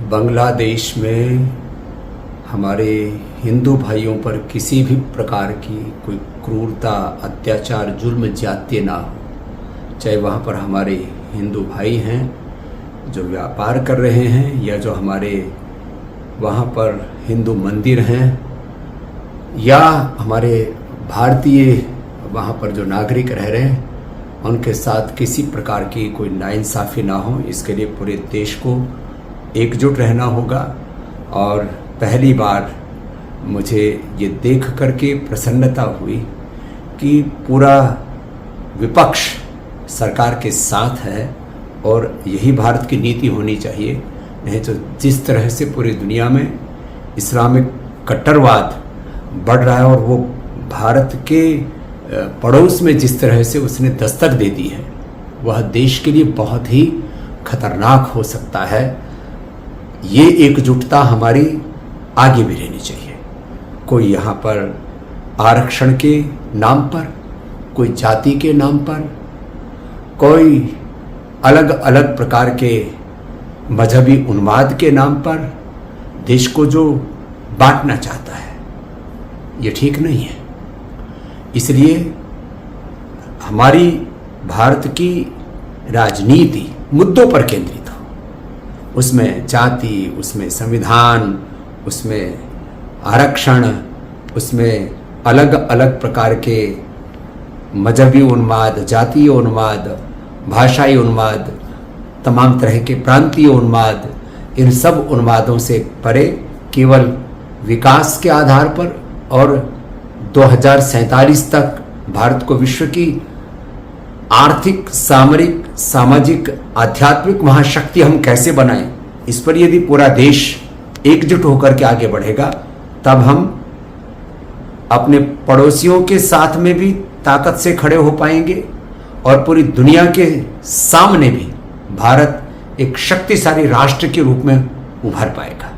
बांग्लादेश में हमारे हिंदू भाइयों पर किसी भी प्रकार की कोई क्रूरता, अत्याचार, जुल्म, ज्यादती ना हो। चाहे वहाँ पर हमारे हिंदू भाई हैं जो व्यापार कर रहे हैं, या जो हमारे वहाँ पर हिंदू मंदिर हैं, या हमारे भारतीय वहाँ पर जो नागरिक रह रहे हैं, उनके साथ किसी प्रकार की कोई नाइंसाफ़ी ना हो। इसके लिए पूरे देश को एकजुट रहना होगा। और पहली बार मुझे ये देख करके प्रसन्नता हुई कि पूरा विपक्ष सरकार के साथ है, और यही भारत की नीति होनी चाहिए। नहीं तो जिस तरह से पूरी दुनिया में इस्लामिक कट्टरवाद बढ़ रहा है, और वो भारत के पड़ोस में जिस तरह से उसने दस्तक दे दी है, वह देश के लिए बहुत ही खतरनाक हो सकता है। ये एकजुटता हमारी आगे भी रहनी चाहिए। कोई यहाँ पर आरक्षण के नाम पर, कोई जाति के नाम पर, कोई अलग अलग प्रकार के मजहबी उन्माद के नाम पर देश को जो बांटना चाहता है, ये ठीक नहीं है। इसलिए हमारी भारत की राजनीति मुद्दों पर केंद्रित हो, उसमें जाति, उसमें संविधान, उसमें आरक्षण, उसमें अलग अलग प्रकार के मजहबी उन्माद, जातीय उन्माद, भाषाई उन्माद, तमाम तरह के प्रांतीय उन्माद, इन सब उन्मादों से परे केवल विकास के आधार पर और 2047 तक भारत को विश्व की आर्थिक, सामरिक, सामाजिक, आध्यात्मिक महाशक्ति हम कैसे बनाएं, इस पर यदि पूरा देश एकजुट होकर के आगे बढ़ेगा, तब हम अपने पड़ोसियों के साथ में भी ताकत से खड़े हो पाएंगे, और पूरी दुनिया के सामने भी भारत एक शक्तिशाली राष्ट्र के रूप में उभर पाएगा।